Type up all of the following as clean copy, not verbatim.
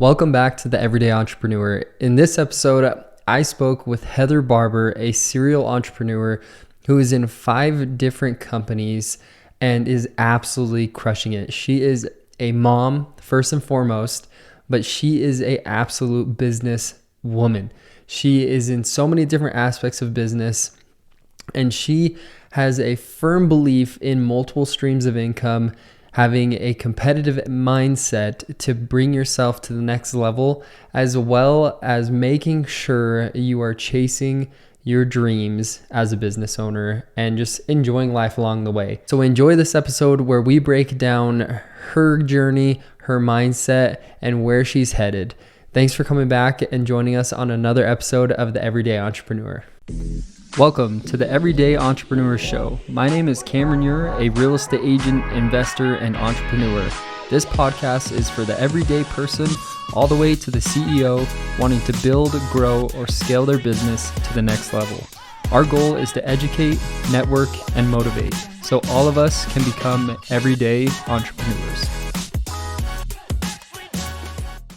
Welcome back to the Everyday Entrepreneur. In this episode, I spoke with Heather Barber, a serial entrepreneur who is in 5 different companies and is absolutely crushing it. She is a mom, first and foremost, but she is an absolute business woman. She is in so many different aspects of business, and she has a firm belief in multiple streams of income, having a competitive mindset to bring yourself to the next level, as well as making sure you are chasing your dreams as a business owner and just enjoying life along the way. So enjoy this episode where we break down her journey, her mindset, and where she's headed. Thanks for coming back and joining us on another episode of the Everyday Entrepreneur. Welcome to the Everyday Entrepreneur Show. My name is Cameron Ure, a real estate agent, investor, and entrepreneur. This podcast is for the everyday person all the way to the CEO wanting to build, grow, or scale their business to the next level. Our goal is to educate, network, and motivate so all of us can become everyday entrepreneurs.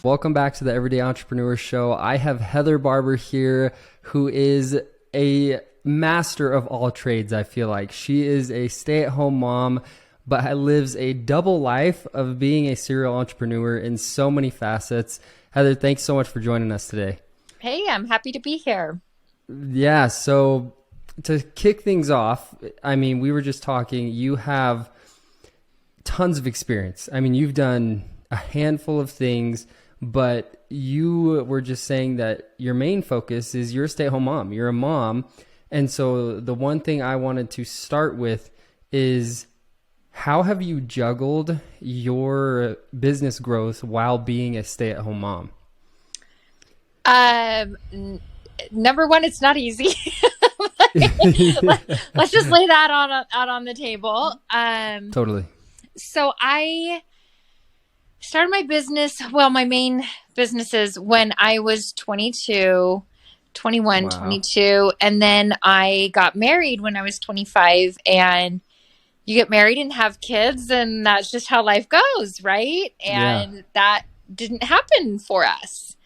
Welcome back to the Everyday Entrepreneur Show. I have Heather Barber here, who is a master of all trades. I feel like she is a stay-at-home mom, but lives a double life of being a serial entrepreneur in so many facets. Heather, thanks so much for joining us today. Hey, I'm happy to be here. Yeah, so to kick things off, I mean, we were just talking, you have tons of experience. I mean, you've done a handful of things, but you were just saying that your main focus is you're a stay-at-home mom. You're a mom. And so the one thing I wanted to start with is, how have you juggled your business growth while being a stay-at-home mom? Number one, it's not easy. Let's just lay that out on the table. Totally. So I started my business, my main businesses when I was 21, wow. 22. And then I got married when I was 25, and you get married and have kids, and that's just how life goes, right? And that didn't happen for us.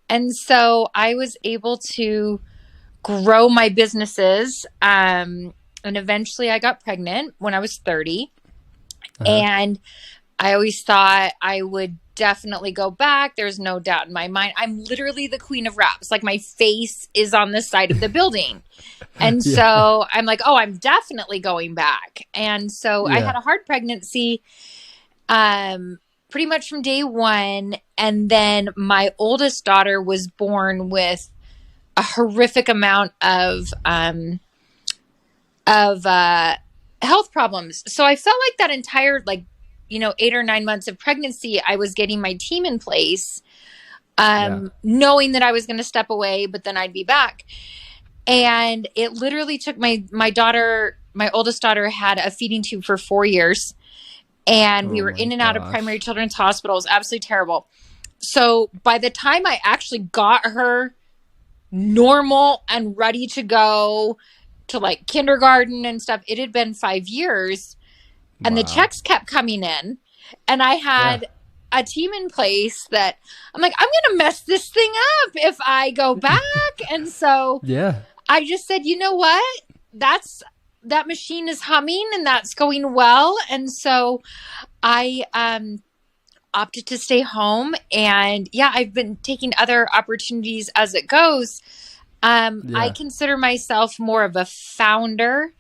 And so I was able to grow my businesses. And eventually I got pregnant when I was 30. And I always thought I would definitely go back. There's no doubt in my mind. I'm literally the queen of wraps. Like, my face is on the side of the building. And so I'm like, oh, I'm definitely going back. And so I had a hard pregnancy pretty much from day one. And then my oldest daughter was born with a horrific amount of health problems. So I felt like that entire 8 or 9 months of pregnancy, I was getting my team in place, knowing that I was going to step away, but then I'd be back. And it literally took my oldest daughter had a feeding tube for 4 years, and we were in and out of primary children's hospitals. Absolutely terrible. So by the time I actually got her normal and ready to go to kindergarten and stuff, it had been 5 years. And the checks kept coming in, and I had a team in place that I'm like, I'm going to mess this thing up if I go back. And so I just said, you know what? That machine is humming and that's going well. And so I opted to stay home, and I've been taking other opportunities as it goes. I consider myself more of a founder,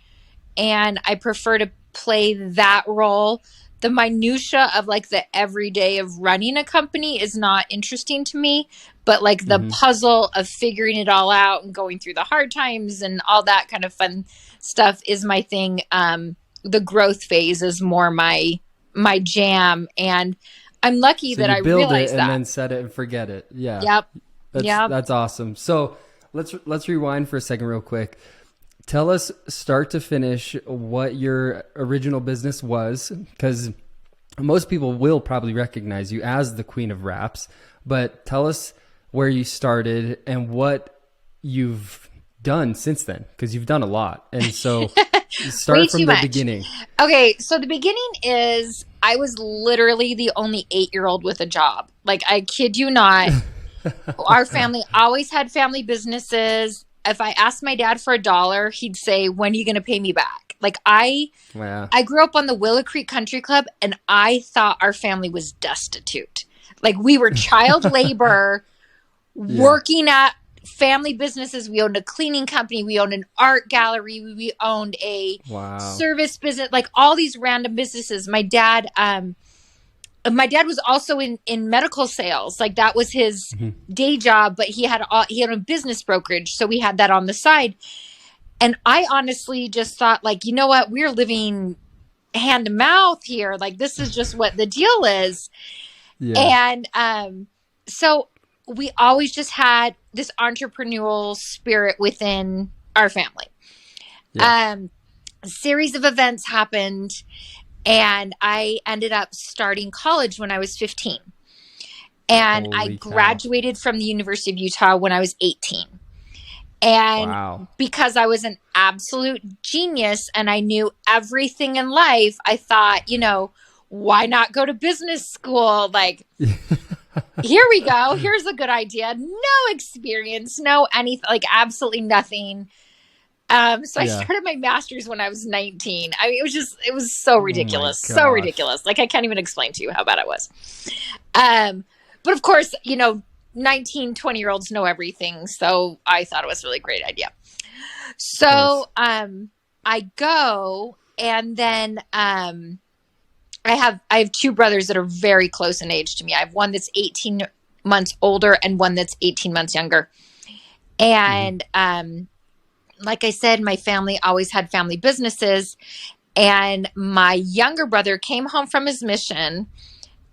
and I prefer to play that role. The minutia of the everyday of running a company is not interesting to me, but the puzzle of figuring it all out and going through the hard times and all that kind of fun stuff is my thing. The growth phase is more my jam, and I'm lucky that I realized that. And then set it and forget it. That's awesome. So let's rewind for a second real quick. Tell us, start to finish, what your original business was, because most people will probably recognize you as the queen of wraps, but tell us where you started and what you've done since then, because you've done a lot. And so start from the beginning. Okay, so the beginning is I was literally the only 8-year-old with a job. Like, I kid you not. Our family always had family businesses. If I asked my dad for $1, he'd say, "When are you going to pay me back?" Like, Wow. I grew up on the Willow Creek Country Club, and I thought our family was destitute. Like, we were child labor working at family businesses. We owned a cleaning company. We owned an art gallery. We owned a service business, like all these random businesses. My dad was also in medical sales. Like, that was his day job, but he had a business brokerage. So we had that on the side. And I honestly just thought, like, you know what? We're living hand to mouth here. Like, this is just what the deal is. Yeah. And so we always just had this entrepreneurial spirit within our family. Yeah. A series of events happened, and I ended up starting college when I was 15. And I graduated from the University of Utah when I was 18. And because I was an absolute genius and I knew everything in life, I thought, you know, why not go to business school? Like, here we go. Here's a good idea. No experience, no anything, like absolutely nothing. So I started my master's when I was 19. I mean, it was so ridiculous. So ridiculous. Like, I can't even explain to you how bad it was. But of course, you know, 19, 20-year-olds know everything. So I thought it was a really great idea. So I go, and then I have 2 brothers that are very close in age to me. I have one that's 18 months older and one that's 18 months younger. And like I said, my family always had family businesses. And my younger brother came home from his mission.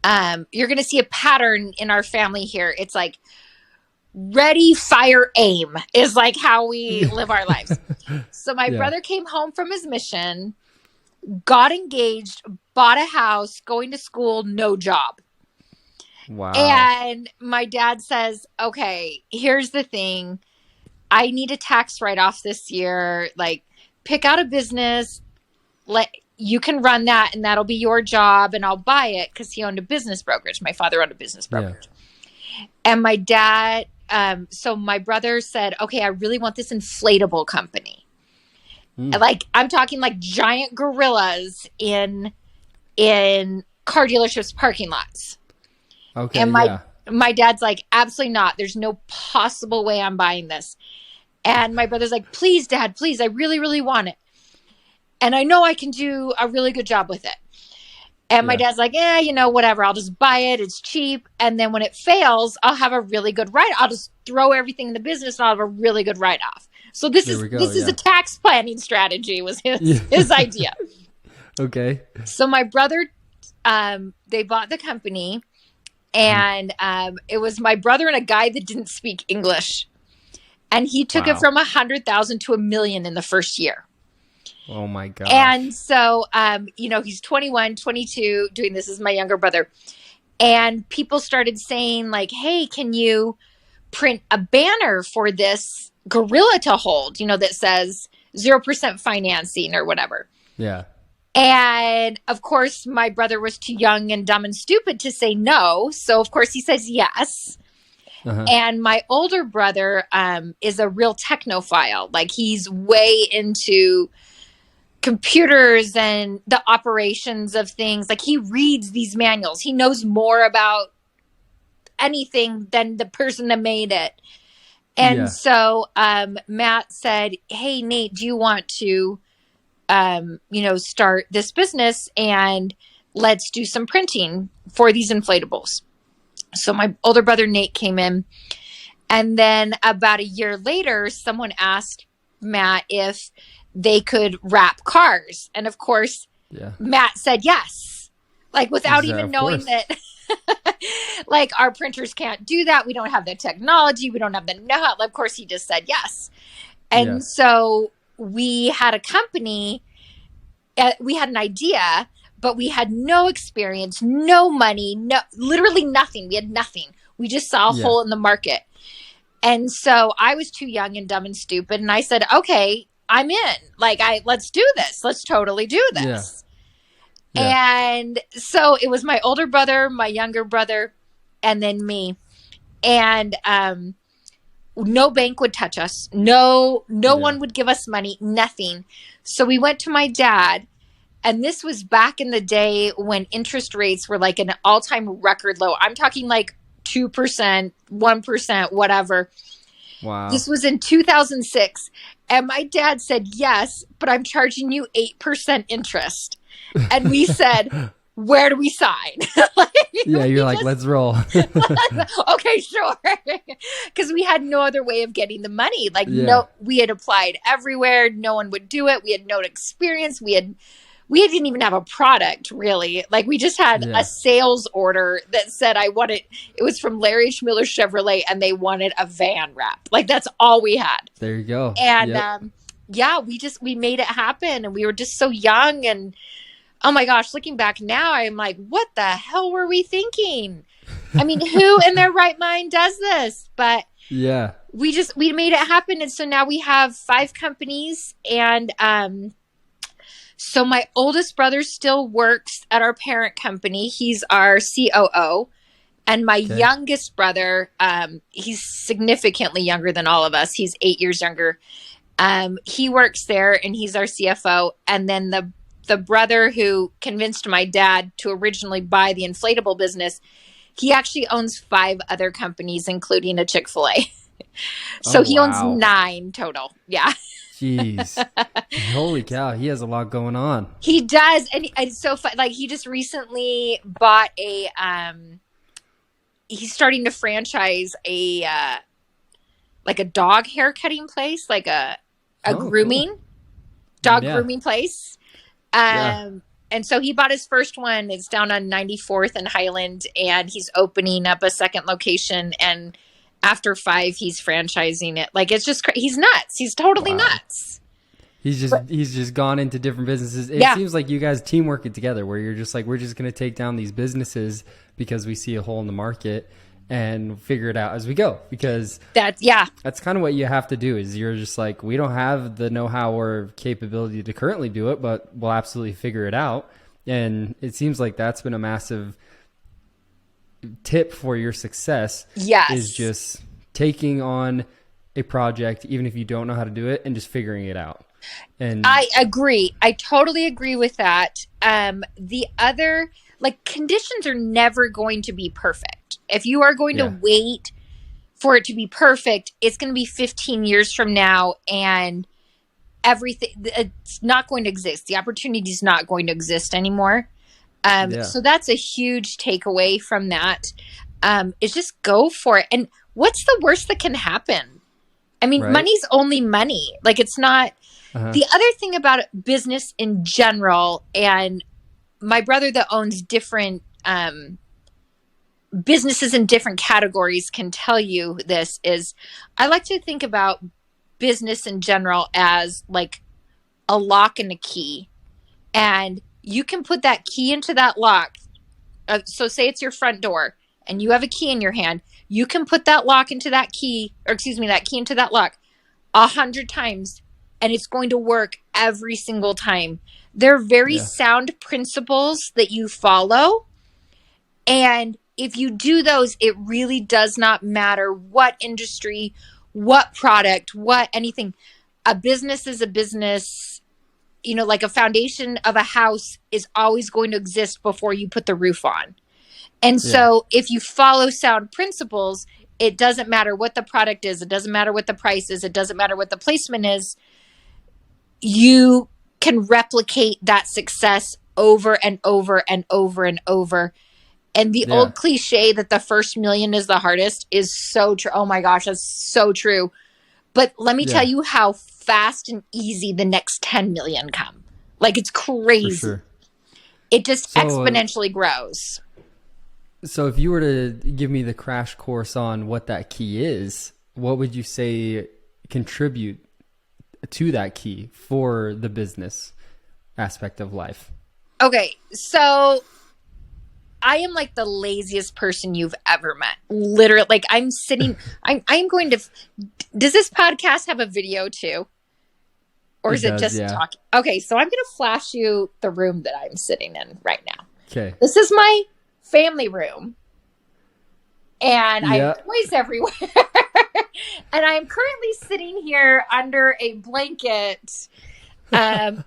You're going to see a pattern in our family here. It's like ready, fire, aim is like how we live our lives. So my brother came home from his mission, got engaged, bought a house, going to school, no job. Wow. And my dad says, okay, here's the thing. I need a tax write-off this year. Like, pick out a business. You can run that, and that'll be your job, and I'll buy it, because he owned a business brokerage. My father owned a business brokerage. Yeah. And my dad, so my brother said, okay, I really want this inflatable company. Like, I'm talking like giant gorillas in car dealerships parking lots. Okay. And my dad's like, absolutely not. There's no possible way I'm buying this. And my brother's like, please, Dad, please. I really, really want it. And I know I can do a really good job with it. And my dad's like, you know, whatever. I'll just buy it. It's cheap. And then when it fails, I'll have a really good I'll just throw everything in the business and I'll have a really good write-off. So this is a tax planning strategy, was his idea. Okay. So my brother, they bought the company, and it was my brother and a guy that didn't speak English. And he took it from 100,000 to 1 million in the first year. Oh my God. And so, you know, he's 21, 22 doing this. This is my younger brother. And people started saying, like, hey, can you print a banner for this gorilla to hold, you know, that says 0% financing or whatever. Yeah. And of course, my brother was too young and dumb and stupid to say no. So of course he says yes. And my older brother is a real technophile. Like, he's way into computers and the operations of things. Like, he reads these manuals. He knows more about anything than the person that made it. And so Matt said, hey, Nate, do you want to, you know, start this business, and let's do some printing for these inflatables. So my older brother, Nate, came in. And then about a year later, someone asked Matt if they could wrap cars. And of course, Matt said yes. Like, without even knowing that, like, our printers can't do that. We don't have the technology. We don't have the know-how. Of course, he just said yes. And so we had a company. We had an idea, but we had no experience, no money, literally nothing. We had nothing. We just saw a hole in the market. And so I was too young and dumb and stupid. And I said, okay, I'm in. Like, let's do this. Let's totally do this. Yeah. And so it was my older brother, my younger brother, and then me. And no bank would touch us. No Yeah. one would give us money, nothing. So we went to my dad, and this was back in the day when interest rates were like an all-time record low. I'm talking like 2%, 1%, whatever. Wow. This was in 2006. And my dad said, yes, but I'm charging you 8% interest. And we said, where do we sign? Like, Yeah, we you're like, just, let's roll. okay, sure. Because we had no other way of getting the money. Like, Yeah. no, we had applied everywhere. No one would do it. We had no experience. We didn't even have a product really. Like we just had a Yeah. sales order that said I wanted, it was from Larry Schmiller Chevrolet and they wanted a van wrap. Like that's all we had. There you go. And Yep. yeah, we made it happen and we were just so young and oh my gosh, looking back now, I'm like, what the hell were we thinking? I mean, who in their right mind does this? But Yeah. we made it happen. And so now we have 5 companies and so my oldest brother still works at our parent company. He's our COO. And my Okay. youngest brother, he's significantly younger than all of us. He's 8 years younger. He works there and he's our CFO. And then the brother who convinced my dad to originally buy the inflatable business, he actually owns 5 other companies, including a Chick-fil-A. So Oh, he owns wow. 9 total. Yeah. Jeez. Holy cow. He has a lot going on. He does, and it's so fun. Like he just recently bought a. He's starting to franchise a like a dog hair cutting place, like a Oh, grooming cool. dog Yeah. grooming place. Yeah. And so he bought his first one. It's down on 94th and Highland, and he's opening up a second location. And after 5, he's franchising it. Like it's just he's nuts. He's totally Wow. nuts. He's just gone into different businesses. It Yeah. seems like you guys teamwork it together where you're just like, we're just going to take down these businesses because we see a hole in the market and figure it out as we go. Because Yeah. that's kind of what you have to do is you're just like, we don't have the know-how or capability to currently do it, but we'll absolutely figure it out. And it seems like that's been a massive tip for your success. Yes. Is just taking on a project, even if you don't know how to do it, and just figuring it out. And I agree. I totally agree with that. The other, like, conditions are never going to be perfect. If you are going Yeah. to wait for it to be perfect, it's going to be 15 years from now and everything, it's not going to exist. The opportunity is not going to exist anymore. Yeah. So that's a huge takeaway from that. Is just go for it. And what's the worst that can happen? I mean, Right. money's only money. Like it's not. Uh-huh. The other thing about business in general, and my brother that owns different businesses in different categories can tell you this, is I like to think about business in general as like a lock and a key. And you can put that key into that lock. So say it's your front door and you have a key in your hand. You can put that lock into that key, or excuse me, that key into that lock 100 times and it's going to work every single time. They're very Yeah. sound principles that you follow. And if you do those, it really does not matter what industry, what product, what anything. A business is a business. You know, like a foundation of a house is always going to exist before you put the roof on. And so if you follow sound principles, it doesn't matter what the product is. It doesn't matter what the price is. It doesn't matter what the placement is. You can replicate that success over and over and over and over. And the old cliche that the first million is the hardest is so true. Oh my gosh, that's so true. But let me tell you how fast and easy the next 10 million come. Like it's crazy. For sure. It just exponentially grows. So if you were to give me the crash course on what that key is, what would you say contribute to that key for the business aspect of life? Okay, so I am like the laziest person you've ever met. Literally, like I'm sitting, I'm going to, does this podcast have a video too? Or is It it does, just yeah. talking? Okay, so I'm going to flash you the room that I'm sitting in right now. Okay. This is my family room, and I have Yeah. toys everywhere. And I'm currently sitting here under a blanket. I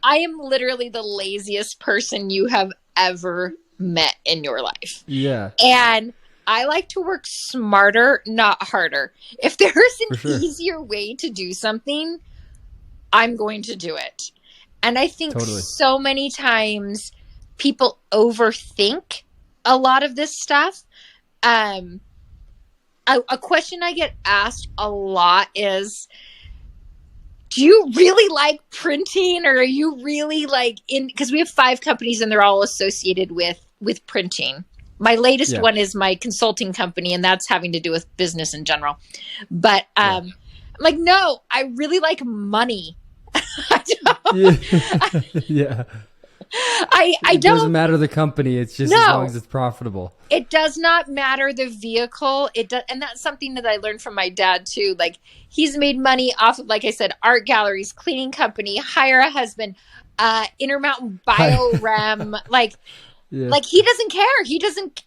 am literally the laziest person you have ever met in your life. Yeah. And I like to work smarter, not harder. If there's For an sure. easier way to do something, I'm going to do it. And I think Totally. so many times people overthink a lot of this stuff. A question I get asked a lot is, do you really like printing, or are you really like in, because we have 5 companies and they're all associated with printing. My latest one is my consulting company, and that's having to do with business in general. But I'm like, no, I really like money. Yeah. I It don't. doesn't matter the company. It's just as long as it's profitable. It does not matter the vehicle. It does, and that's something that I learned from my dad too. Like, he's made money off of, like I said, art galleries, cleaning company, hire a husband, Intermountain Biorem. Like he doesn't care. He didn't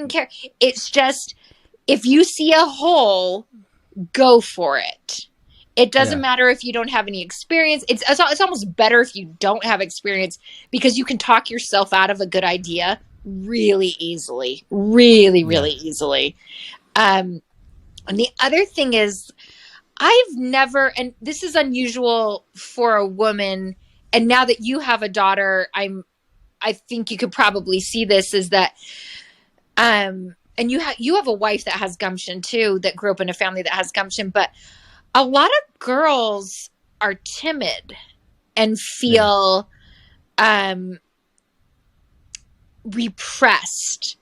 care. It's just, if you see a hole, go for it. It doesn't matter if you don't have any experience. It's almost better if you don't have experience, because you can talk yourself out of a good idea really easily, really easily. And the other thing is, I've never, and this is unusual for a woman, and now that you have a daughter, I think you could probably see this, is that, and you have a wife that has gumption too, that grew up in a family that has gumption, but a lot of girls are timid and feel repressed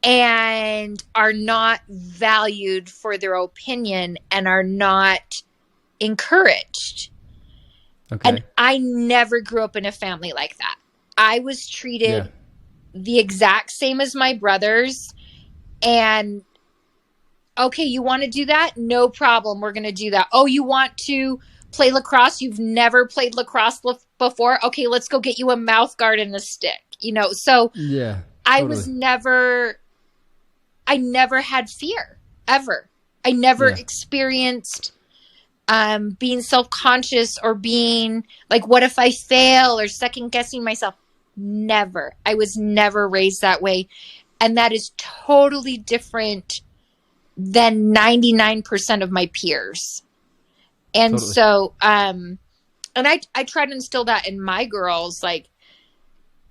and are not valued for their opinion and are not encouraged. Okay. And I never grew up in a family like that. I was treated the exact same as my brothers. And okay, you want to do that? No problem. We're going to do that. Oh, you want to play lacrosse? You've never played lacrosse before? Okay, let's go get you a mouth guard and a stick. So totally. I never had fear, ever. I never experienced being self-conscious or being like, what if I fail, or second guessing myself? Never. I was never raised that way. And that is totally different than 99% of my peers. And so, and I try to instill that in my girls. Like,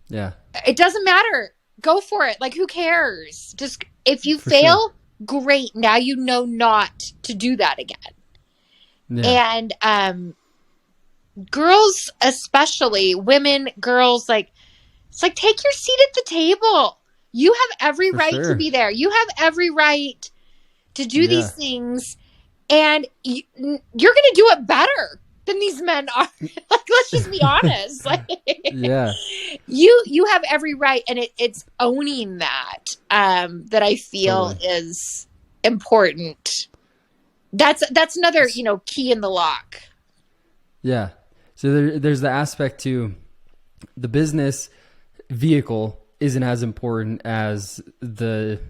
it doesn't matter. Go for it. Like, who cares? Just, if you fail, great. Now you know not to do that again. Yeah. And girls, especially women, girls, like, it's like, take your seat at the table. You have every right to be there. You have every right to do these things, and you're going to do it better than these men are. Like, let's just be honest. Like, you have every right, and it's owning that that I feel is important. That's another key in the lock. Yeah. So there's the aspect to the business vehicle isn't as important as the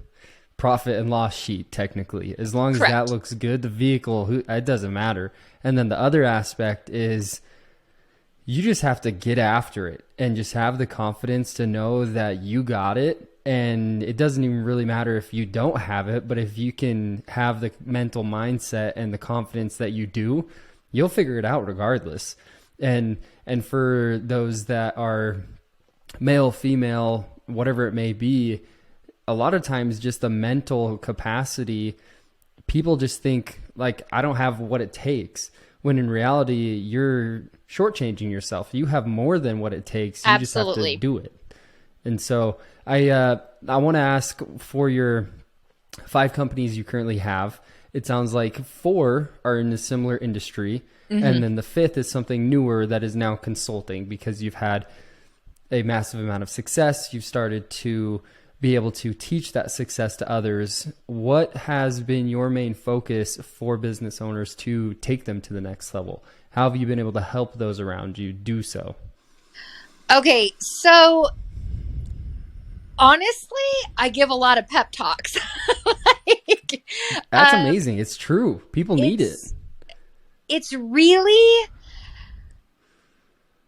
profit and loss sheet, technically. As long as that looks good, the vehicle, it doesn't matter. And then the other aspect is, you just have to get after it and just have the confidence to know that you got it. And it doesn't even really matter if you don't have it, but if you can have the mental mindset and the confidence that you do, you'll figure it out regardless. And for those that are male, female, whatever it may be, a lot of times just the mental capacity, people just think like, I don't have what it takes, when in reality you're shortchanging yourself. You have more than what it takes. You just have to do it. And so I want to ask, for your 5 companies you currently have, it sounds like 4 are in a similar industry. And then the 5th is something newer that is now consulting, because you've had a massive amount of success. You've started to be able to teach that success to others. What has been your main focus for business owners to take them to the next level? How have you been able to help those around you do so? Okay, so honestly, I give a lot of pep talks. like, That's amazing. It's true. People need it. It's really,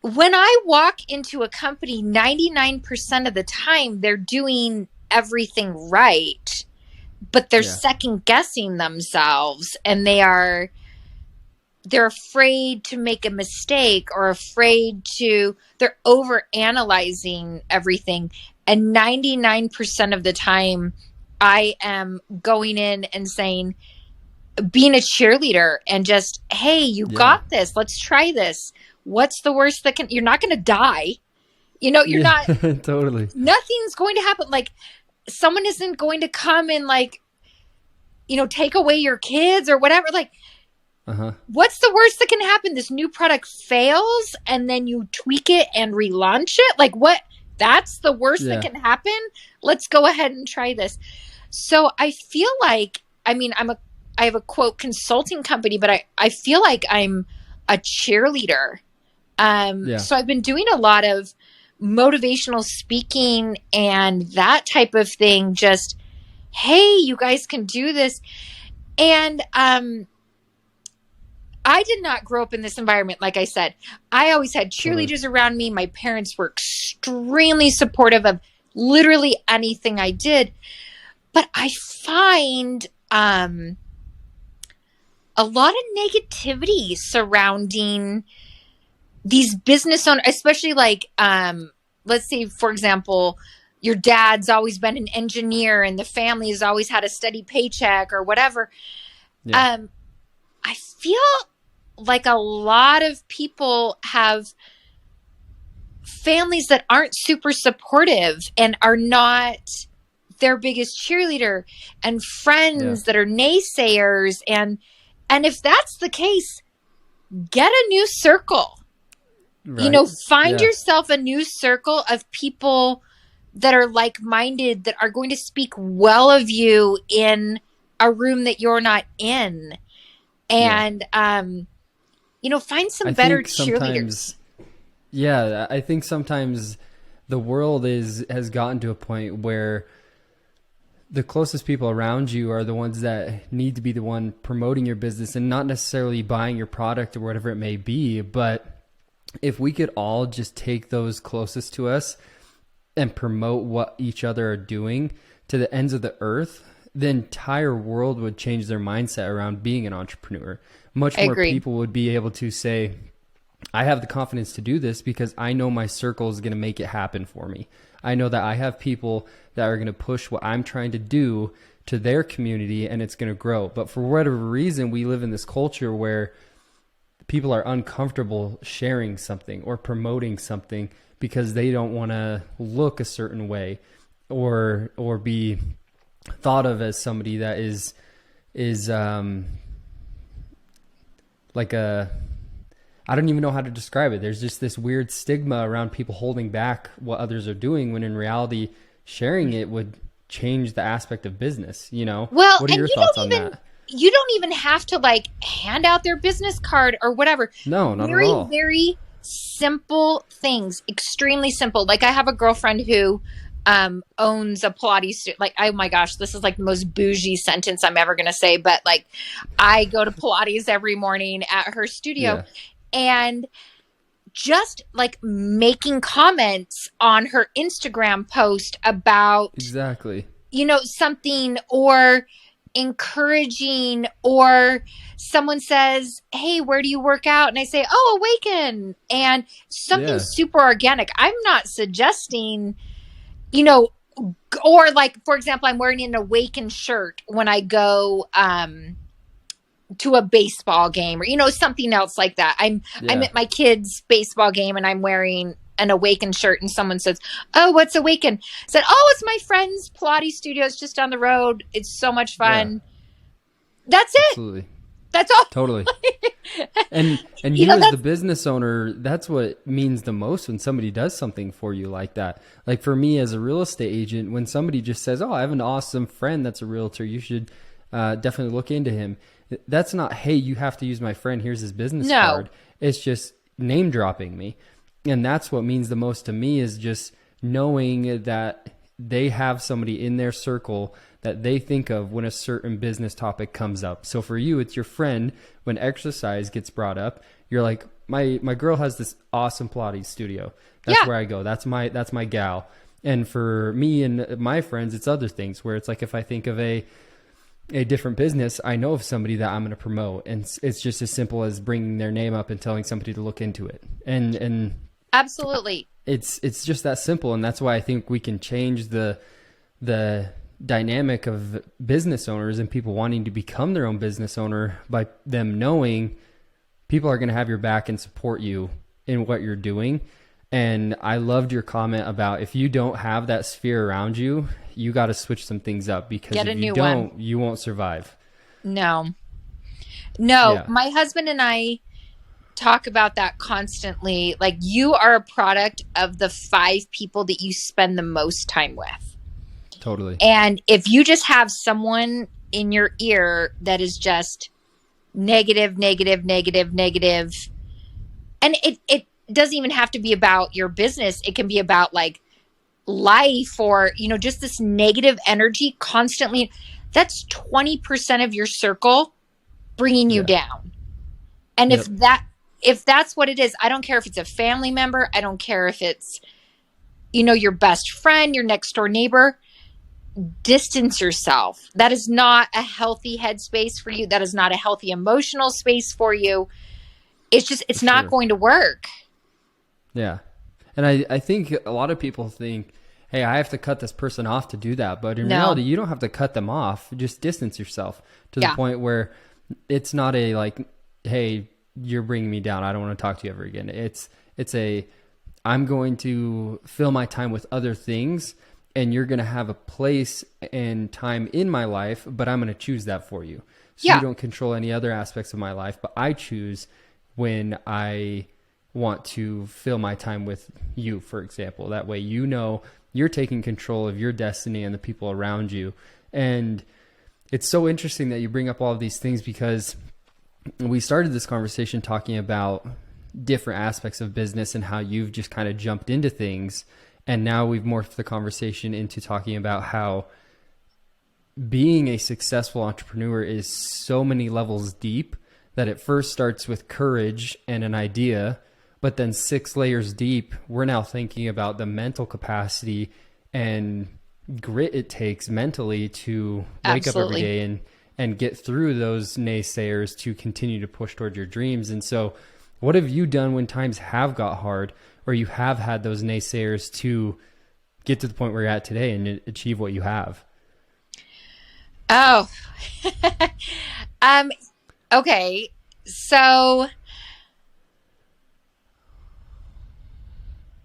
when I walk into a company, 99% of the time they're doing everything right, but they're second guessing themselves, and they're afraid to make a mistake, or they're over analyzing everything. And 99% of the time I am going in and saying, being a cheerleader, and just, hey, you got this. Let's try this. What's the worst you're not going to die. You're not, totally. Nothing's going to happen. Like, someone isn't going to come and take away your kids or whatever. Like, what's the worst that can happen? This new product fails and then you tweak it and relaunch it. Like, what? That's the worst that can happen. Let's go ahead and try this. So I feel like, I have a quote consulting company, but I feel like I'm a cheerleader. So I've been doing a lot of motivational speaking and that type of thing. Just, hey, you guys can do this. And I did not grow up in this environment. Like I said, I always had cheerleaders around me. My parents were extremely supportive of literally anything I did. But I find a lot of negativity surrounding these business owners, especially let's say, for example, your dad's always been an engineer and the family has always had a steady paycheck or whatever. I feel like a lot of people have families that aren't super supportive and are not their biggest cheerleader, and friends that are naysayers. And if that's the case, get a new circle. Right. Find yourself a new circle of people that are like-minded, that are going to speak well of you in a room that you're not in. And, find some better cheerleaders. Yeah, I think sometimes the world has gotten to a point where the closest people around you are the ones that need to be the one promoting your business, and not necessarily buying your product or whatever it may be. But if we could all just take those closest to us and promote what each other are doing to the ends of the earth, the entire world would change their mindset around being an entrepreneur. Much more people would be able to say, I have the confidence to do this because I know my circle is going to make it happen for me. I know that I have people that are going to push what I'm trying to do to their community, and it's going to grow. But for whatever reason, we live in this culture where people are uncomfortable sharing something or promoting something because they don't want to look a certain way or be thought of as somebody that is like I don't even know how to describe it. There's just this weird stigma around people holding back what others are doing, when in reality, sharing it would change the aspect of business, Well, what are your thoughts on that? You don't even have to hand out their business card or whatever. No, not at all. Very, very simple things, extremely simple. Like, I have a girlfriend who owns a Pilates studio. Oh my gosh, this is the most bougie sentence I'm ever going to say. But I go to Pilates every morning at her studio, and just making comments on her Instagram post about something, or encouraging, or someone says, hey, where do you work out? And I say, oh, Awaken, and something super organic. I'm not suggesting, or for example, I'm wearing an Awaken shirt when I go to a baseball game, or something else like that. I'm at my kid's baseball game and I'm wearing an Awaken shirt, and someone says, oh, what's Awaken? I said, oh, it's my friend's Pilates studio. It's just down the road. It's so much fun. That's it. Absolutely. That's all. Totally. And You you know, as the that's business owner, that's what means the most when somebody does something for you like that. Like for me as a real estate agent, when somebody just says, "Oh, I have an awesome friend that's a realtor. You should definitely look into him." That's not, "Hey, you have to use my friend. Here's his business no. card." It's just name dropping me. And that's what means the most to me, is just knowing that they have somebody in their circle that they think of when a certain business topic comes up. So for you, it's your friend. When exercise gets brought up, you're like, my girl has this awesome Pilates studio. That's Yeah. where I go. That's my gal. And for me and my friends, it's other things where it's like, if I think of a different business, I know of somebody that I'm going to promote, and it's just as simple as bringing their name up and telling somebody to look into it. And Absolutely. it's just that simple. And that's why I think we can change the dynamic of business owners and people wanting to become their own business owner by them knowing people are going to have your back and support you in what you're doing. And I loved your comment about, if you don't have that sphere around you, you got to switch some things up, because Get a if you new one. don't, you won't survive. No. No, Yeah, my husband and I talk about that constantly. Like, you are a product of the 5 people that you spend the most time with. totally. And if you just have someone in your ear that is just negative, negative, negative, negative, and it doesn't even have to be about your business. It can be about like life, or, just this negative energy constantly. That's 20% of your circle bringing you Yeah. down. And Yep. if that's what it is, I don't care if it's a family member, I don't care if it's, your best friend, your next door neighbor, distance yourself. That is not a healthy headspace for you. That is not a healthy emotional space for you. For It's not sure. going to work. Yeah. And I think a lot of people think, "Hey, I have to cut this person off to do that." But in No. reality, you don't have to cut them off. Just distance yourself to the Yeah. point where it's not a like, "Hey, you're bringing me down. I don't want to talk to you ever again." It's a, "I'm going to fill my time with other things, and you're going to have a place and time in my life, but I'm going to choose that for you. So you Yeah. don't control any other aspects of my life, but I choose when I want to fill my time with you," for example. That way, you're taking control of your destiny and the people around you. And it's so interesting that you bring up all of these things, because we started this conversation talking about different aspects of business and how you've just kind of jumped into things. And now we've morphed the conversation into talking about how being a successful entrepreneur is so many levels deep, that it first starts with courage and an idea, but then 6 layers deep, we're now thinking about the mental capacity and grit it takes mentally to wake up every Absolutely. day and get through those naysayers to continue to push toward your dreams. And so what have you done when times have got hard, or you have had those naysayers, to get to the point where you're at today and achieve what you have? Oh. um okay. So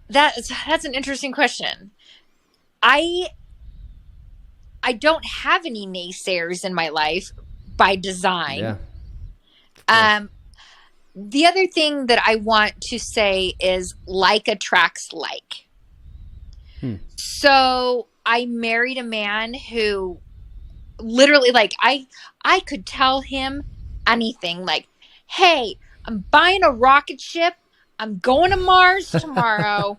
that's an interesting question. I I don't have any naysayers in my life by Yeah, design. of course. Um, the other thing that I want to say is like attracts like. Hmm. So I married a man who literally, like, I could tell him anything, like, "Hey, I'm buying a rocket ship. I'm going to Mars tomorrow,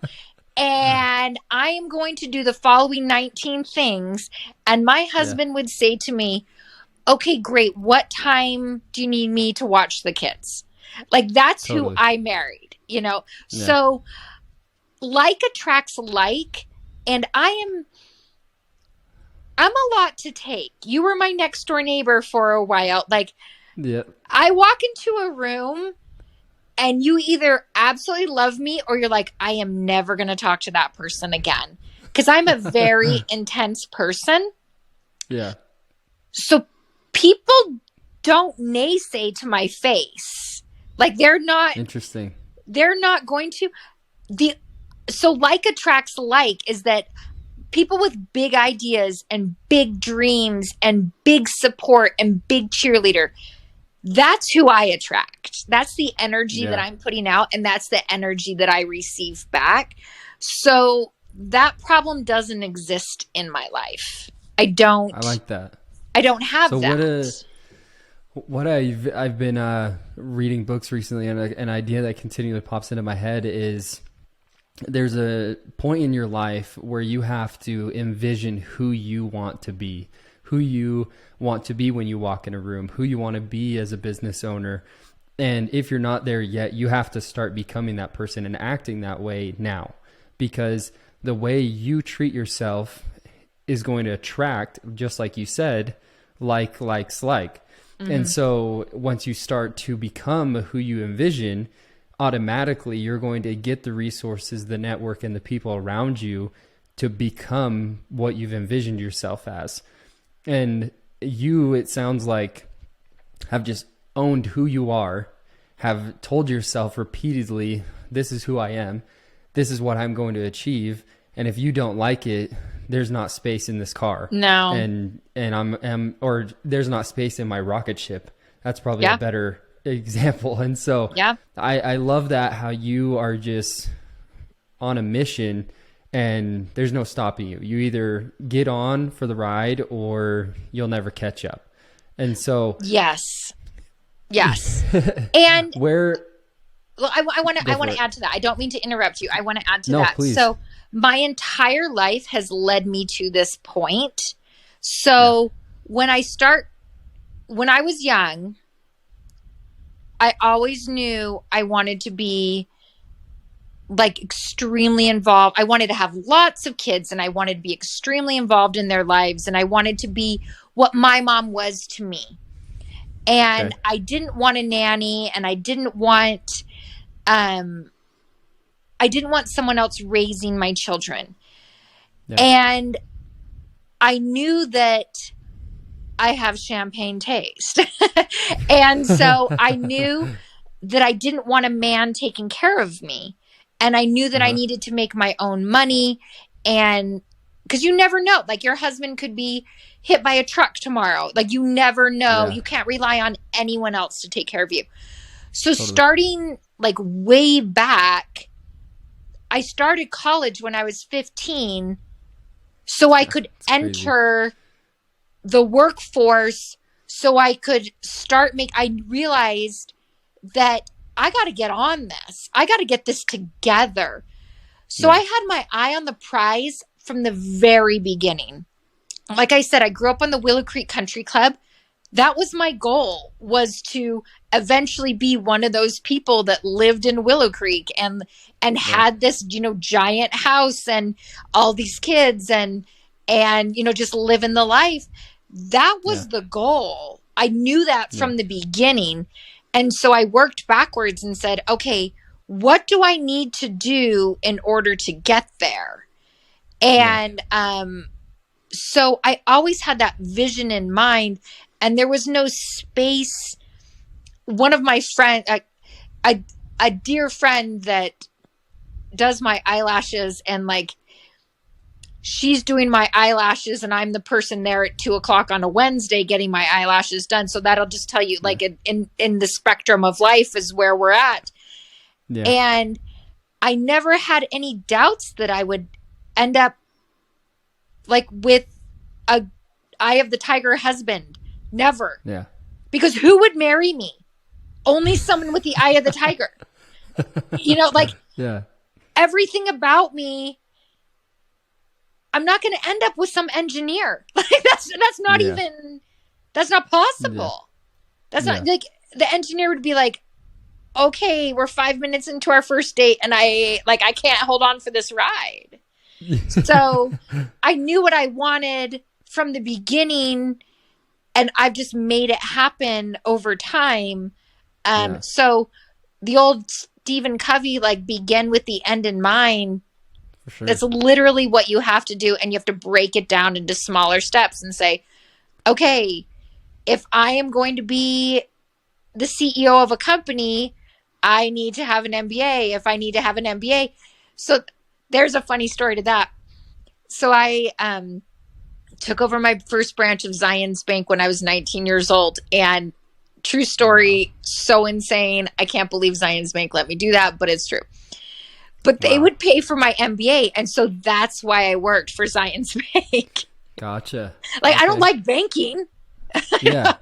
and I am going to do the following 19 things." And my Yeah, husband would say to me, "Okay, great. What time do you need me to watch the kids?" Like, that's who totally. I married. Yeah. So like attracts like, and I'm a lot to take. You were my next door neighbor for a while. Like, Yeah. I walk into a room and you either absolutely love me, or you're like, I am never going to talk to that person again. Because I'm a very intense person. Yeah. So people don't naysay to my face. Like, Interesting. they're not going to. The So like attracts like is that people with big ideas and big dreams and big support and big cheerleader, that's who I attract. That's the energy that Yeah. I'm putting out, and that's the energy that I receive back. So that problem doesn't exist in my life. I I don't like that. I don't have So that. what I've been reading books recently, and an idea that continually pops into my head is there's a point in your life where you have to envision who you want to be, who you want to be when you walk in a room, who you want to be as a business owner. And if you're not there yet, you have to start becoming that person and acting that way now, because the way you treat yourself is going to attract, just like you said, likes like. And so once you start to become who you envision, automatically you're going to get the resources, the network, and the people around you to become what you've envisioned yourself as. And you, it sounds like, have just owned who you are, have told yourself repeatedly, this is who I am, this is what I'm going to achieve, and if you don't like it, there's not space in this car. No. And or there's not space in my rocket ship. That's probably Yeah. a better example. And so Yeah. I love that, how you are just on a mission and there's no stopping you. You either get on for the ride or you'll never catch up. And so Yes. And where well, I want Go for to it. add to that. I don't mean to interrupt you. I want to add to No, that. please. So my entire life has led me to this point. So when I was young, I always knew I wanted to be like extremely involved. I wanted to have lots of kids and I wanted to be extremely involved in their lives. And I wanted to be what my mom was to me. And Okay. I didn't want a nanny, and I didn't want someone else raising my children. Yeah. And I knew that I have champagne taste. And so I knew that I didn't want a man taking care of me. And I knew that I needed to make my own money. And because you never know, like your husband could be hit by a truck tomorrow. Like you never know. Yeah. You can't rely on anyone else to take care of you. So Totally. starting like way back, I started college when I was 15 so I could enter the workforce, so I could I realized that I got to get on this. I got to get this together. So I had my eye on the prize from the very beginning. Like I said, I grew up on the Willow Creek Country Club. That was my goal, was to eventually be one of those people that lived in Willow Creek and had this, giant house and all these kids and just living the life. That was the goal. I knew that from the beginning. And so I worked backwards and said, okay, what do I need to do in order to get there? And so I always had that vision in mind, and there was no space. One of my friends, a dear friend that does my eyelashes, and like she's doing my eyelashes and I'm the person there at 2:00 on a Wednesday getting my eyelashes done. So that'll just tell you like in the spectrum of life is where we're at. Yeah. And I never had any doubts that I would end up like with a eye of the tiger husband. Never. Yeah. Because who would marry me? Only someone with the eye of the tiger. Everything about me, I'm not going to end up with some engineer. Like that's not even, that's not possible. That's not like the engineer would be like, okay, we're 5 minutes into our first date and I can't hold on for this ride. So I knew what I wanted from the beginning and I've just made it happen over time. So the old Stephen Covey, like begin with the end in mind. Sure. That's literally what you have to do. And you have to break it down into smaller steps and say, okay, if I am going to be the CEO of a company, I need to have an MBA. If I need to have an MBA. So there's a funny story to that. So I took over my first branch of Zions Bank when I was 19 years old. And True story. So insane. I can't believe Zions Bank let me do that, but it's true. But they would pay for my MBA. And so that's why I worked for Zions Bank. Gotcha. Like, I don't like banking. Yeah.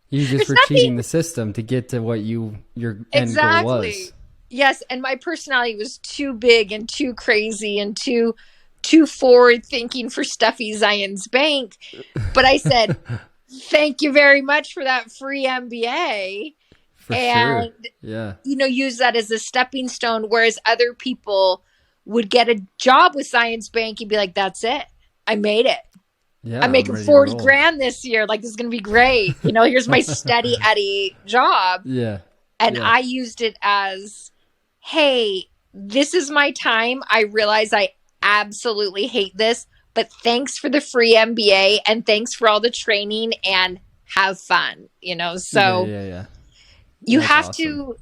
You just were cheating the system to get to what your end goal was. Yes, and my personality was too big and too crazy and too forward thinking for stuffy Zions Bank. But I said, thank you very much for that free MBA. For sure. Yeah. Use that as a stepping stone, whereas other people would get a job with Zions Bank and be like, that's it. I made it. Yeah, I'm making 40 grand this year. Like, this is going to be great. Here's my steady Eddie job. Yeah. And I used it as, hey, this is my time. I realize I absolutely hate this, but thanks for the free MBA and thanks for all the training and have fun, So yeah. You have to,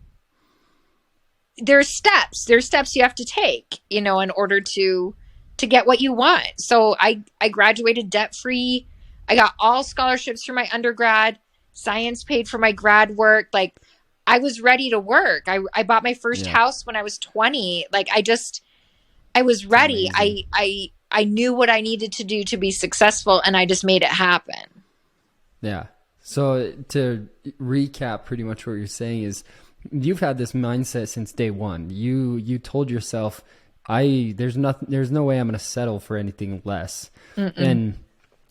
there's steps you have to take, in order to get what you want. So I graduated debt free. I got all scholarships for my undergrad. Science paid for my grad work. Like, I was ready to work. I bought my first house when I was 20. Like, I was ready. I knew what I needed to do to be successful, and I just made it happen. Yeah. So to recap, pretty much what you're saying is you've had this mindset since day one. You told yourself, there's no way I'm going to settle for anything less. Mm-mm. And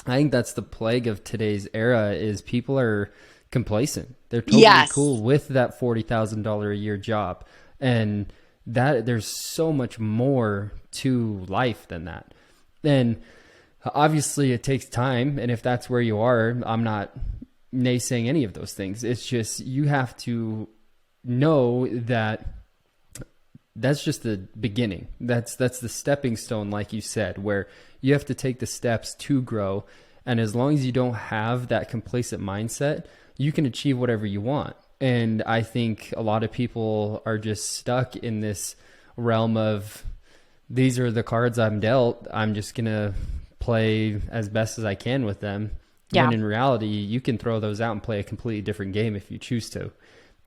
I think that's the plague of today's era is people are complacent. They're totally cool with that $40,000 a year job. And that there's so much more to life than that. And obviously it takes time. And if that's where you are, I'm not naysaying any of those things. It's just, you have to know that that's just the beginning. That's the stepping stone, like you said, where you have to take the steps to grow. And as long as you don't have that complacent mindset, you can achieve whatever you want. And I think a lot of people are just stuck in this realm of, these are the cards I'm dealt. I'm just going to play as best as I can with them. Yeah. When in reality, you can throw those out and play a completely different game if you choose to.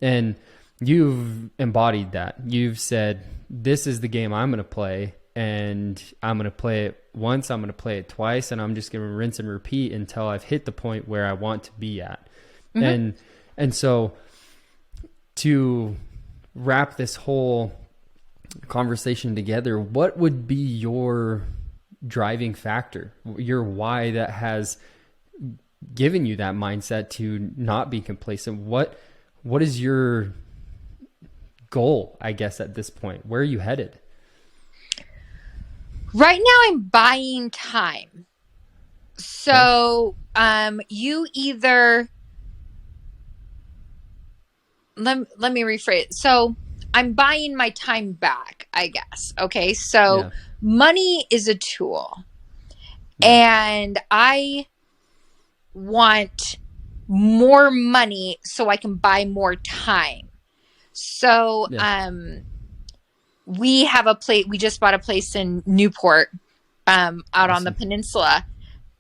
And you've embodied that. You've said, this is the game I'm going to play, and I'm going to play it once, I'm going to play it twice, and I'm just going to rinse and repeat until I've hit the point where I want to be at. Mm-hmm. And so to wrap this whole conversation together, what would be your driving factor, your why that has given you that mindset to not be complacent? What is your goal, I guess, at this point? Where are you headed? Right now I'm buying time. So you either let me rephrase. So I'm buying my time back, I guess. Okay. So money is a tool, and I want more money so I can buy more time. So, we have a place, we just bought a place in Newport, out on the peninsula,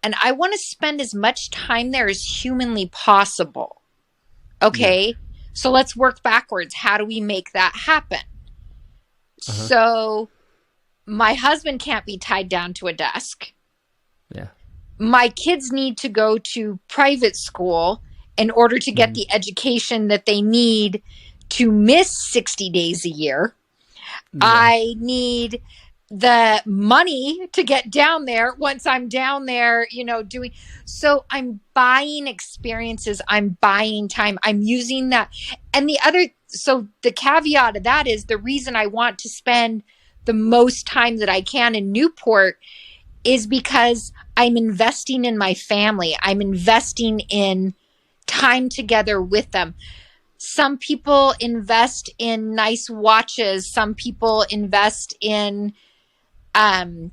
and I want to spend as much time there as humanly possible. Okay. Yeah. So let's work backwards. How do we make that happen? So my husband can't be tied down to a desk. Yeah. My kids need to go to private school in order to get the education that they need to miss 60 days a year. Yeah. I need the money to get down there once I'm down there, doing. So I'm buying experiences. I'm buying time. I'm using that. And so the caveat of that is the reason I want to spend the most time that I can in Newport is because I'm investing in my family. I'm investing in time together with them. Some people invest in nice watches. Some people invest in, I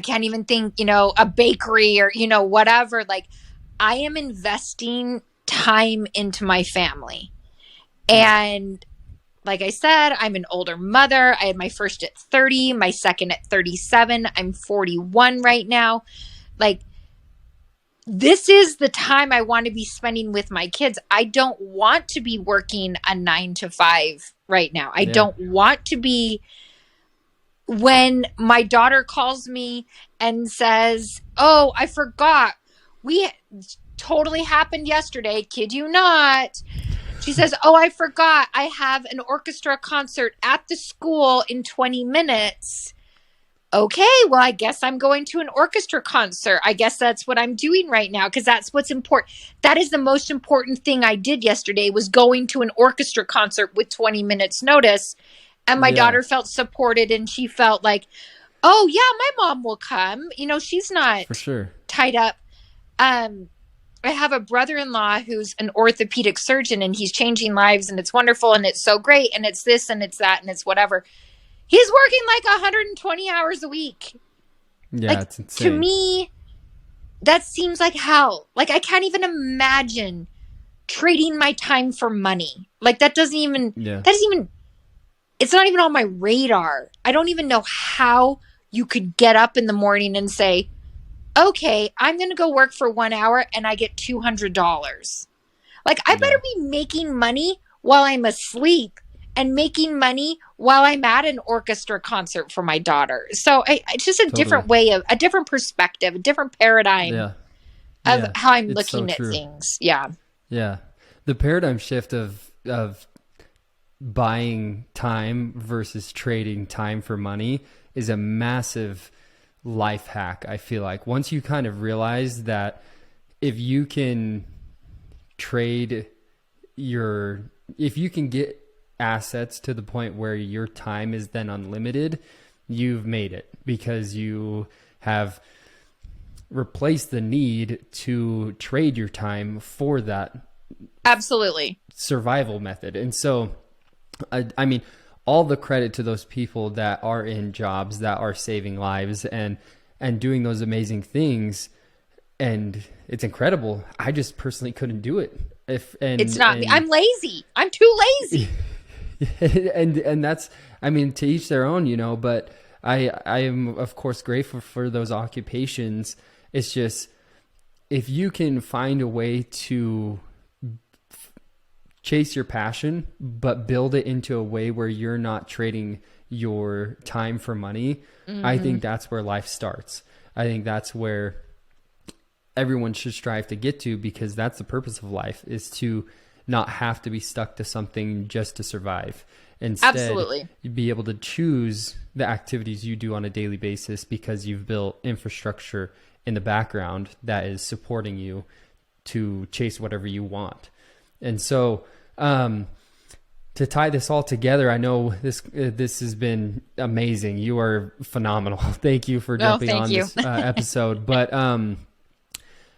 can't even think, a bakery or, whatever. Like, I am investing time into my family. And like I said, I'm an older mother. I had my first at 30, my second at 37. I'm 41 right now. Like, this is the time I want to be spending with my kids. I don't want to be working a 9 to 5 right now. I don't want to be, when my daughter calls me and says, "Oh, I forgot. We totally happened yesterday. Kid you not." She says, "Oh, I forgot. I have an orchestra concert at the school in 20 minutes. Okay, well, I guess I'm going to an orchestra concert. I guess that's what I'm doing right now, because that's what's important. That is the most important thing I did yesterday, was going to an orchestra concert with 20 minutes notice. And my daughter felt supported, and she felt like, oh, yeah, my mom will come. You know, she's not For sure. tied up. I have a brother-in-law who's an orthopedic surgeon, and he's changing lives, and it's wonderful, and it's so great, and it's this, and it's that, and it's whatever. He's working like 120 hours a week. Yeah, like, it's insane. To me, that seems like hell. Like, I can't even imagine trading my time for money. Like, that doesn't even, it's not even on my radar. I don't even know how you could get up in the morning and say, okay, I'm going to go work for 1 hour and I get $200. Like, I better be making money while I'm asleep and making money while I'm at an orchestra concert for my daughter. So it's just a different way of, a different perspective, a different paradigm of how I'm looking at things. Yeah. Yeah. The paradigm shift of buying time versus trading time for money is a massive life hack. I feel like once you kind of realize that if you can if you can get assets to the point where your time is then unlimited, you've made it, because you have replaced the need to trade your time for that absolutely survival method. And so I mean, all the credit to those people that are in jobs that are saving lives and doing those amazing things. And it's incredible. I just personally couldn't do it. It's not me. I'm lazy. I'm too lazy. and that's, I mean, to each their own, you know, but I am of course grateful for those occupations. It's just, if you can find a way to chase your passion, but build it into a way where you're not trading your time for money, I think that's where life starts. I think that's where everyone should strive to get to, because that's the purpose of life, is to not have to be stuck to something just to survive. Instead, absolutely, you'd be able to choose the activities you do on a daily basis because you've built infrastructure in the background that is supporting you to chase whatever you want. And so, to tie this all together, I know this has been amazing. You are phenomenal. Thank you for jumping on this episode. But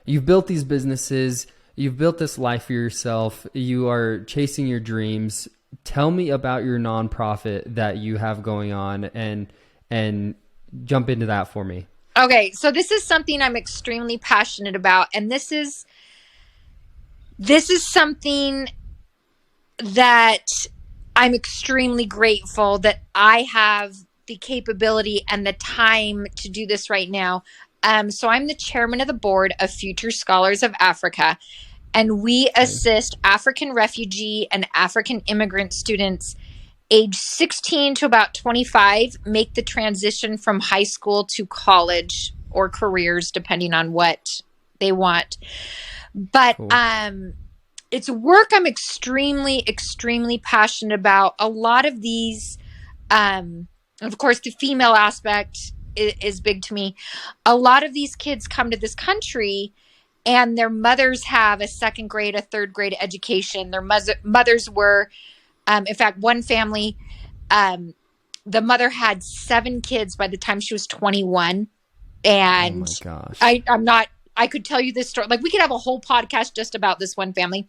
you've built these businesses. You've built this life for yourself. You are chasing your dreams. Tell me about your nonprofit that you have going on, and jump into that for me. Okay, so this is something I'm extremely passionate about, and this is something that I'm extremely grateful that I have the capability and the time to do this right now. So I'm the chairman of the board of Future Scholars of Africa, and we assist African refugee and African immigrant students age 16 to about 25 make the transition from high school to college or careers, depending on what they want. But it's work I'm extremely, extremely passionate about. A lot of these, of course, the female aspect is big to me. A lot of these kids come to this country and their mothers have a second grade, a third grade education. Their mothers were, in fact, one family, the mother had 7 kids by the time she was 21. And oh my gosh. I could tell you this story. Like, we could have a whole podcast just about this one family.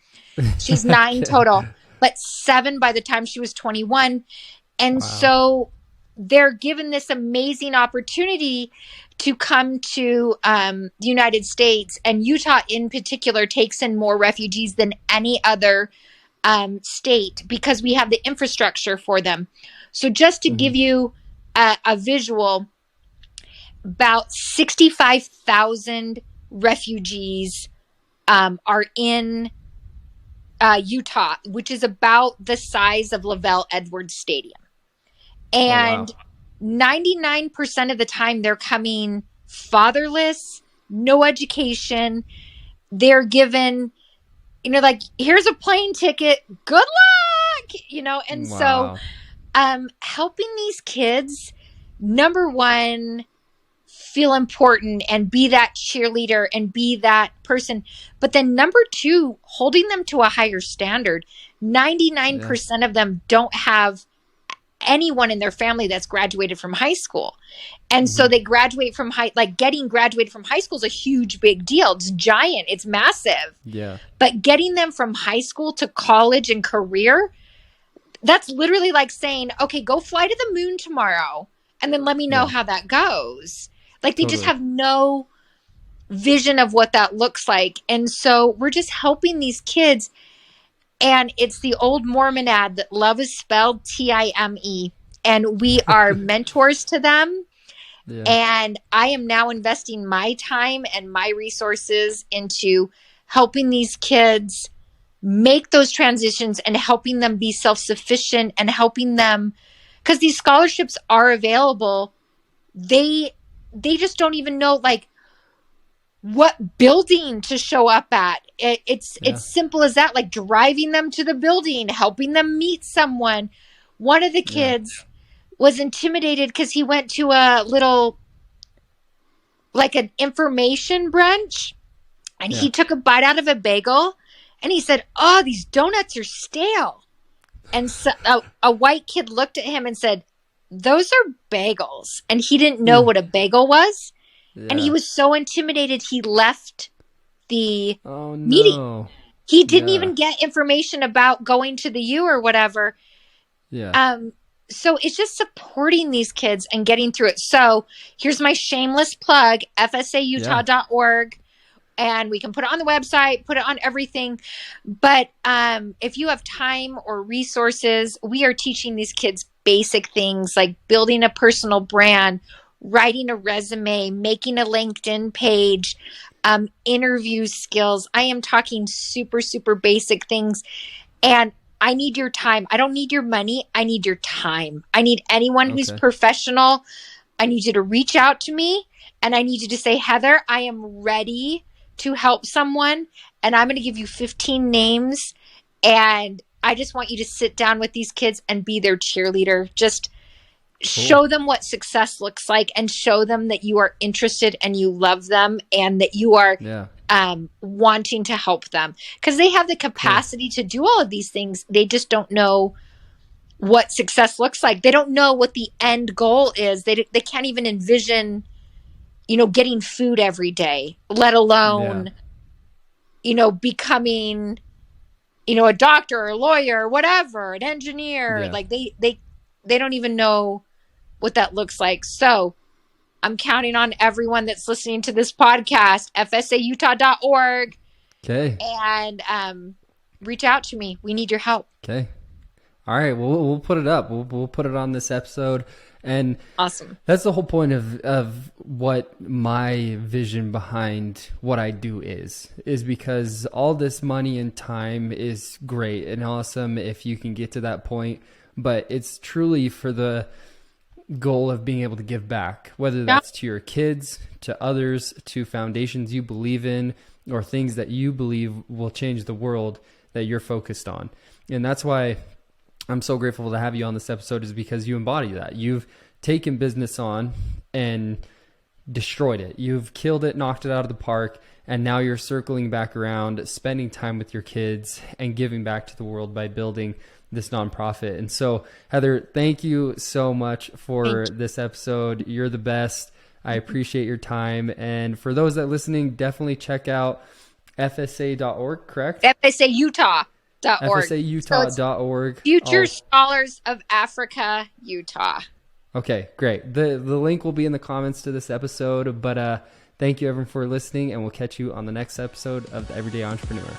She's 9 total, but 7 by the time she was 21. And so they're given this amazing opportunity to come to the United States, and Utah in particular takes in more refugees than any other state because we have the infrastructure for them. So just to give you a visual, about 65,000 refugees are in Utah, which is about the size of Lavelle Edwards Stadium. And 99% of the time they're coming fatherless, no education. They're given, like, here's a plane ticket, good luck, and so helping these kids, number one, feel important and be that cheerleader and be that person. But then number two, holding them to a higher standard. 99% of them don't have anyone in their family that's graduated from high school. And so they graduate from getting graduated from high school is a huge, big deal. It's giant. It's massive. Yeah. But getting them from high school to college and career, that's literally like saying, okay, go fly to the moon tomorrow and then let me know how that goes. Like they just have no vision of what that looks like. And so we're just helping these kids. And it's the old Mormon ad that love is spelled Time. And we are mentors to them. Yeah. And I am now investing my time and my resources into helping these kids make those transitions and helping them be self-sufficient and helping them, because these scholarships are available. They just don't even know like what building to show up at. It's simple as that, like driving them to the building, helping them meet someone. One of the kids was intimidated because he went to a little, like an information brunch, and he took a bite out of a bagel and he said, "Oh, these donuts are stale." And so a white kid looked at him and said, "Those are bagels." And he didn't know what a bagel was. Yeah. And he was so intimidated, he left the meeting. He didn't even get information about going to the U or whatever. Yeah. So it's just supporting these kids and getting through it. So here's my shameless plug, fsautah.org. And we can put it on the website, put it on everything. But if you have time or resources, we are teaching these kids basic things like building a personal brand, writing a resume, making a LinkedIn page, interview skills. I am talking super, super basic things. And I need your time. I don't need your money. I need your time. I need anyone who's professional. I need you to reach out to me. And I need you to say, Heather, I am ready to help someone. And I'm going to give you 15 names. And I just want you to sit down with these kids and be their cheerleader. Just show them what success looks like and show them that you are interested and you love them and that you are wanting to help them, because they have the capacity to do all of these things. They just don't know what success looks like. They don't know what the end goal is. They can't even envision, getting food every day, let alone, becoming, a doctor or a lawyer or whatever, an engineer. Yeah. Like they don't even know what that looks like. So I'm counting on everyone that's listening to this podcast, fsautah.org. Okay. And reach out to me. We need your help. Okay. All right. Well, we'll put it up. We'll put it on this episode. And awesome. That's the whole point of what my vision behind what I do is because all this money and time is great and awesome if you can get to that point. But it's truly for the goal of being able to give back, whether that's to your kids, to others, to foundations you believe in, or things that you believe will change the world that you're focused on. And that's why I'm so grateful to have you on this episode, is because you embody that. You've taken business on and destroyed it. You've killed it, knocked it out of the park, and now you're circling back around, spending time with your kids and giving back to the world by building this nonprofit. And so, Heather, thank you so much for this episode. You're the best. I appreciate your time. And for those that are listening, definitely check out fsa.org, correct? fsautah.org. fsautah.org. Future Scholars of Africa, Utah. Okay, great. The link will be in the comments to this episode. But thank you, everyone, for listening. And we'll catch you on the next episode of The Everyday Entrepreneur.